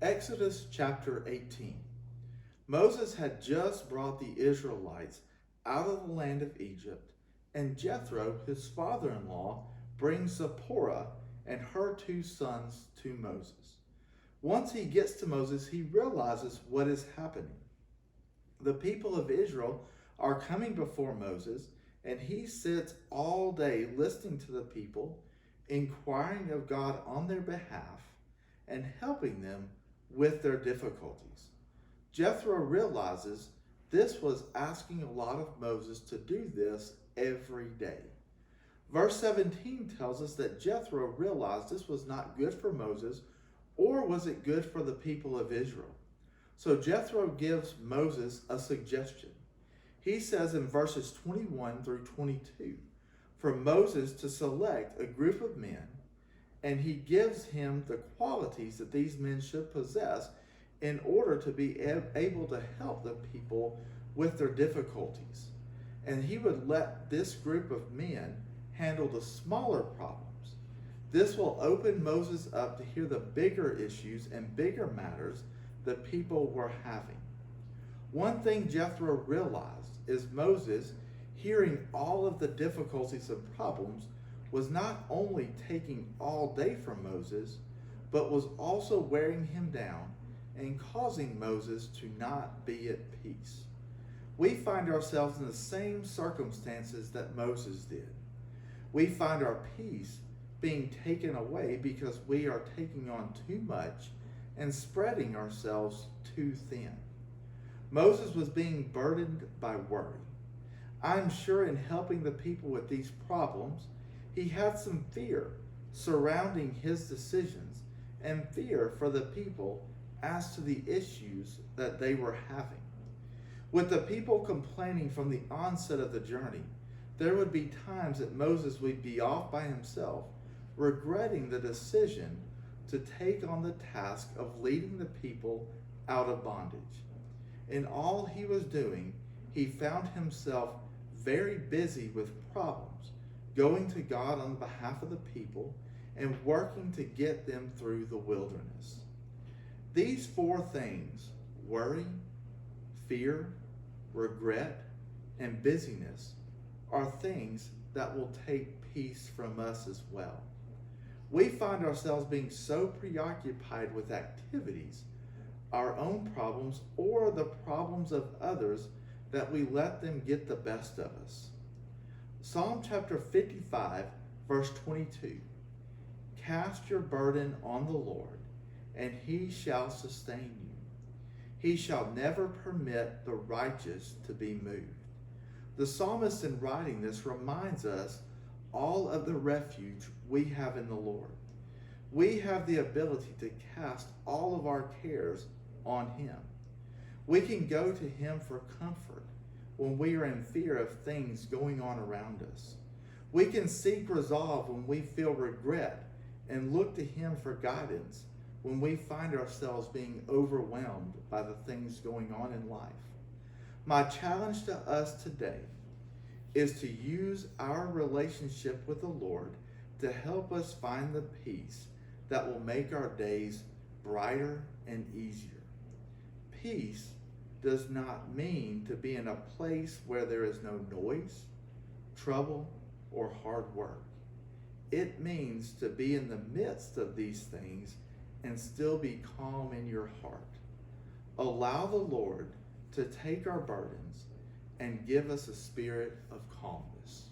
Exodus chapter 18. Moses had just brought the Israelites out of the land of Egypt, and Jethro, his father-in-law, brings Zipporah and her two sons to Moses. Once he gets to Moses, he realizes what is happening. The people of Israel are coming before Moses, and he sits all day listening to the people, inquiring of God on their behalf, and helping them with their difficulties. Jethro realizes this was asking a lot of Moses to do this every day. Verse 17 tells us that Jethro realized this was not good for Moses, or was it good for the people of Israel? So Jethro gives Moses a suggestion. He says in verses 21 through 22 for Moses to select a group of men, and he gives him the qualities that these men should possess in order to be able to help the people with their difficulties. And he would let this group of men handle the smaller problems. This will open Moses up to hear the bigger issues and bigger matters the people were having. One thing Jethro realized is Moses, hearing all of the difficulties and problems, was not only taking all day from Moses, but was also wearing him down and causing Moses to not be at peace. We find ourselves in the same circumstances that Moses did. We find our peace being taken away because we are taking on too much and spreading ourselves too thin. Moses was being burdened by worry. I'm sure in helping the people with these problems, he had some fear surrounding his decisions and fear for the people as to the issues that they were having. With the people complaining from the onset of the journey, there would be times that Moses would be off by himself, regretting the decision to take on the task of leading the people out of bondage. In all he was doing, he found himself very busy with problems, going to God on behalf of the people and working to get them through the wilderness. These four things, worry, fear, regret, and busyness, are things that will take peace from us as well. We find ourselves being so preoccupied with activities, our own problems, or the problems of others, that we let them get the best of us. Psalm chapter 55, verse 22. Cast your burden on the Lord, and he shall sustain you. He shall never permit the righteous to be moved. The psalmist in writing this reminds us all of the refuge we have in the Lord. We have the ability to cast all of our cares on him. We can go to him for comfort when we are in fear of things going on around us. We can seek resolve when we feel regret and look to him for guidance when we find ourselves being overwhelmed by the things going on in life. My challenge to us today is to use our relationship with the Lord to help us find the peace that will make our days brighter and easier. Peace does not mean to be in a place where there is no noise, trouble, or hard work. It means to be in the midst of these things and still be calm in your heart. Allow the Lord to take our burdens and give us a spirit of calmness.